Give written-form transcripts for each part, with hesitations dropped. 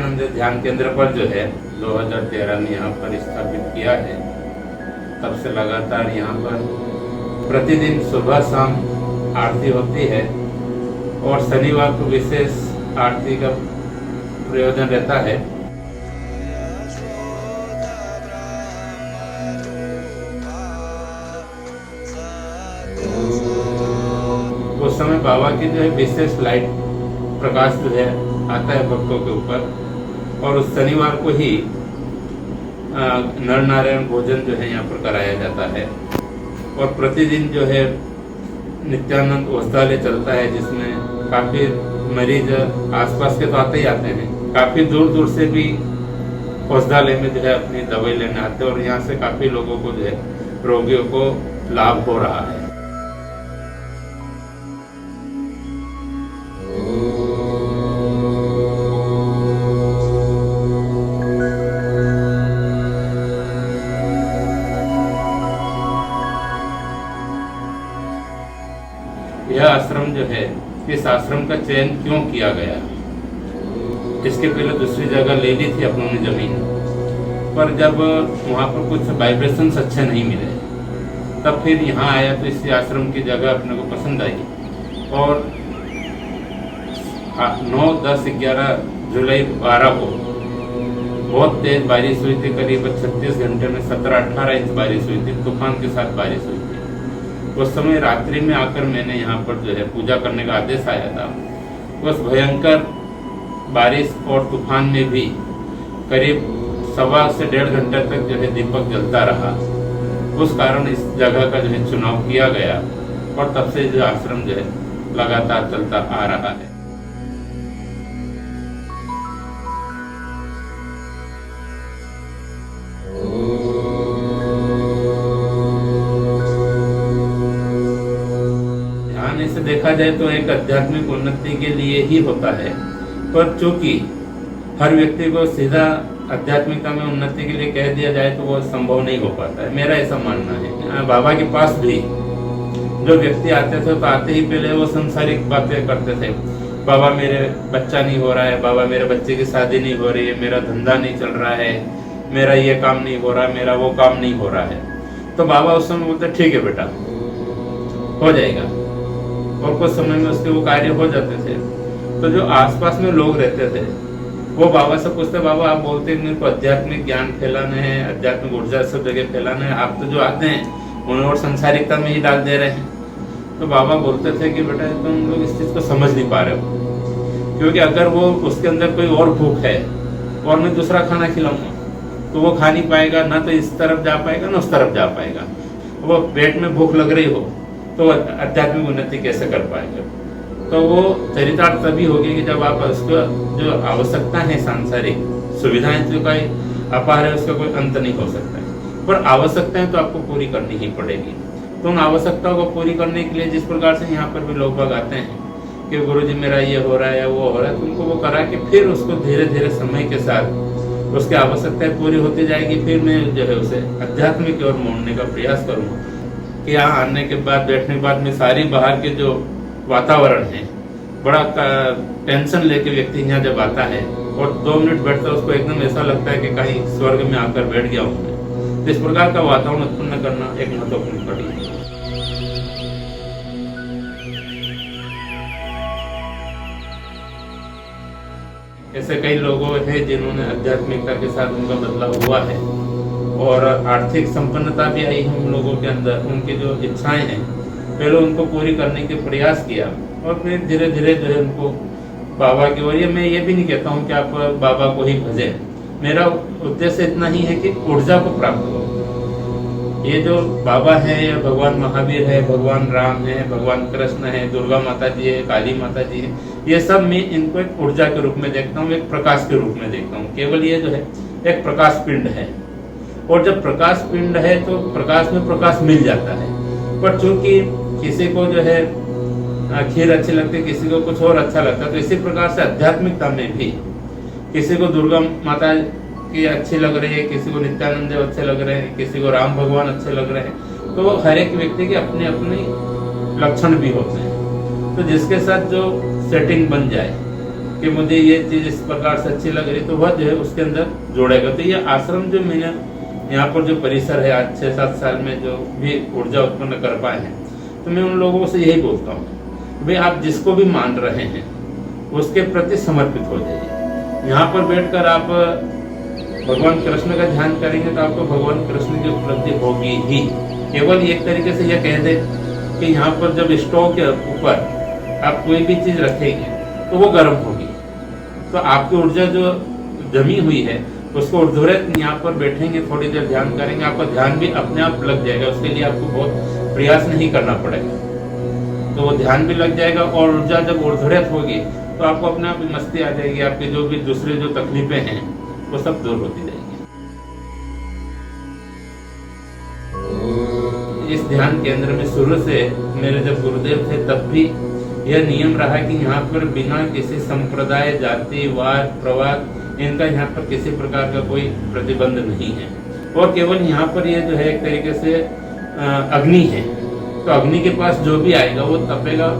नित्यानंद ध्यान केंद्र पर जो है 2013 में यहाँ पर स्थापित किया है। तब से लगातार यहाँ पर प्रतिदिन सुबह शाम आरती होती है और शनिवार को विशेष आरती का प्रयोजन रहता है। उस समय बाबा की जो है विशेष लाइट प्रकाश जो है आता है भक्तों के ऊपर और उस शनिवार को ही नर नारायण भोजन जो है यहाँ पर कराया जाता है। और प्रतिदिन जो है नित्यानंद औषधालय चलता है, जिसमें काफी मरीज आसपास के तो आते ही आते हैं, काफी दूर दूर से भी औषधालय में जो है अपनी दवाई लेने आते हैं और यहाँ से काफी लोगों को जो है रोगियों को लाभ हो रहा है। यह आश्रम जो है, इस आश्रम का चयन क्यों किया गया? इसके पहले दूसरी जगह ले ली थी अपनों ने जमीन, पर जब वहाँ पर कुछ वाइब्रेशंस अच्छे नहीं मिले तब फिर यहाँ आया तो इस आश्रम की जगह अपने को पसंद आई। और 9, 10, 11 जुलाई 12 को बहुत तेज बारिश हुई थी। करीब 36 घंटे में 17-18 इंच बारिश हुई थी, तूफान के साथ बारिश हुई थी। उस समय रात्रि में आकर मैंने यहाँ पर जो है पूजा करने का आदेश आया था। उस भयंकर बारिश और तूफान में भी करीब 1.25 से 1.5 घंटे तक जो है दीपक जलता रहा। उस कारण इस जगह का जो है चुनाव किया गया और तब से जो आश्रम जो है लगातार चलता आ रहा है। से देखा जाए तो एक आध्यात्मिक उन्नति के लिए ही होता है, पर चूंकि हर व्यक्ति को सीधा आध्यात्मिकता में उन्नति के लिए कह दिया जाए तो वो संभव नहीं हो पाता है, मेरा ऐसा मानना है। बाबा के पास भी जो व्यक्ति आते थे तो आते ही पहले वो सांसारिक बातें करते थे। बाबा मेरे बच्चा नहीं हो रहा है, बाबा मेरे बच्चे की शादी नहीं हो रही है, मेरा धंधा नहीं चल रहा है, मेरा ये काम नहीं हो रहा, मेरा वो काम नहीं हो रहा है। तो बाबा उस समय बोलते ठीक है बेटा, हो जाएगा, और कुछ समय में उसके वो कार्य हो जाते थे। तो जो आसपास में लोग रहते थे वो बाबा से पूछते, बाबा आप बोलते हैं मेरे को आध्यात्मिक ज्ञान फैलाना है, आध्यात्मिक ऊर्जा सब जगह फैलाना है, आप तो जो आते हैं उन्हें और संसारिकता में ही डाल दे रहे हैं। तो बाबा बोलते थे कि बेटा तुम लोग इस चीज को समझ नहीं पा रहे हो, क्योंकि अगर वो उसके अंदर कोई और भूख है और मैं दूसरा खाना खिलाऊंगा तो वो खा नहीं पाएगा, ना तो इस तरफ जा पाएगा ना उस तरफ जा पाएगा। वो पेट में भूख लग रही हो तो आध्यात्मिक उन्नति कैसे कर पाएगा? तो वो चरितार्थ तभी होगी कि जब आप उसको जो आवश्यकता है सांसारिक सुविधाएं जो का अपार है उसका कोई अंत नहीं हो सकता है, पर आवश्यकताएं तो आपको पूरी करनी ही पड़ेगी। तो उन आवश्यकताओं को पूरी करने के लिए जिस प्रकार से यहाँ पर भी लोग बाग आते हैं कि गुरुजी मेरा ये हो रहा है या वो हो रहा है, तो उनको वो करा के फिर उसको धीरे धीरे समय के साथ उसकी आवश्यकताएं पूरी होती जाएगी। फिर मैं जो है उसे अध्यात्म की ओर मोड़ने का प्रयास करूँगा कि यहाँ आने के बाद बैठने के बाद में सारी बाहर के जो वातावरण है, बड़ा टेंशन लेके व्यक्ति यहाँ जब आता है और 2 मिनट बैठता है उसको एकदम ऐसा लगता है कि कहीं स्वर्ग में आकर बैठ गया हूँ मैं। तो इस प्रकार का वातावरण उत्पन्न करना एक महत्वपूर्ण कड़ी है। ऐसे कई लोगों हैं जिन्होंने आध्यात्मिकता के साथ उनका बदलाव हुआ है और आर्थिक संपन्नता भी आई है उन लोगों के अंदर। उनकी जो इच्छाएं हैं पहले उनको पूरी करने के प्रयास किया और फिर धीरे धीरे जो है उनको बाबा की ओर। मैं ये भी नहीं कहता हूँ कि आप बाबा को ही भजें, मेरा उद्देश्य इतना ही है कि ऊर्जा को प्राप्त हो। ये जो बाबा है या भगवान महावीर है, भगवान राम है, भगवान कृष्ण है, दुर्गा माता जी है, काली माता जी है, ये सब मैं इनको एक ऊर्जा के रूप में देखता हूँ, एक प्रकाश के रूप में देखता हूँ। केवल ये जो है एक प्रकाश पिंड है और जब प्रकाश पिंड है तो प्रकाश में प्रकाश मिल जाता है। पर चूंकि किसी को जो है खीर अच्छी लगती है, किसी को कुछ और अच्छा लगता है, तो इसी प्रकार से आध्यात्मिकता में भी किसी को दुर्गा माता की अच्छी लग रही है, किसी को नित्यानंद देव अच्छे लग रहे हैं, किसी को राम भगवान अच्छे लग रहे हैं। तो हर एक व्यक्ति के अपने अपने लक्षण भी होते हैं। तो जिसके साथ जो सेटिंग बन जाए कि मुझे ये चीज इस प्रकार से अच्छी लग रही, तो वह जो है उसके अंदर जोड़ेगा। तो ये आश्रम जो मैंने यहाँ पर जो परिसर है आज 6-7 साल में जो भी ऊर्जा उत्पन्न कर पाए हैं, तो मैं उन लोगों से यही बोलता हूँ, भाई आप जिसको भी मान रहे हैं उसके प्रति समर्पित हो जाइए। यहाँ पर बैठकर आप भगवान कृष्ण का ध्यान करेंगे तो आपको भगवान कृष्ण की उपलब्धि होगी ही। केवल एक तरीके से यह कह दे कि यहाँ पर जब स्टोव के ऊपर आप कोई भी चीज रखेंगे तो वो गर्म होगी, तो आपकी ऊर्जा जो जमी हुई है उसको ऊर्ध्वरेत यहाँ पर बैठेंगे, थोड़ी देर ध्यान करेंगे, आपका ध्यान भी अपने आप लग जाएगा। उसके लिए आपको बहुत प्रयास नहीं करना पड़ेगा, तो वो ध्यान भी लग जाएगा। और ऊर्जा जब ऊर्ध्वरेत होगी तो आपको अपने आप मस्ती आ जाएगी, आपकी जो भी दूसरी जो तकलीफें हैं वो सब दूर होती जाएगी। इस ध्यान केंद्र में शुरू से मेरे जब गुरुदेव थे तब भी यह नियम रहा कि यहाँ पर बिना किसी संप्रदाय, जाति, वाद, प्रवाद, इनका यहाँ पर किसी प्रकार का कोई प्रतिबंध नहीं है। और केवल यहाँ पर ये जो है एक तरीके से अग्नि है, तो अग्नि के पास जो भी आएगा वो तपेगा,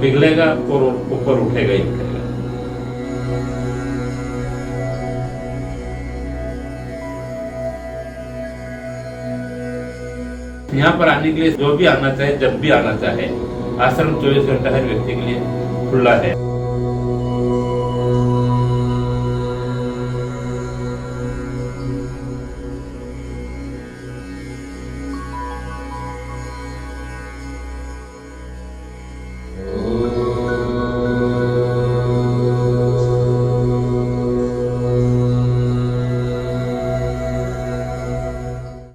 पिघलेगा और ऊपर उठेगा ही उठेगा। यहाँ पर आने के लिए जो भी आना चाहे, जब भी आना चाहे, आश्रम 24 घंटा हर व्यक्ति के लिए खुला है।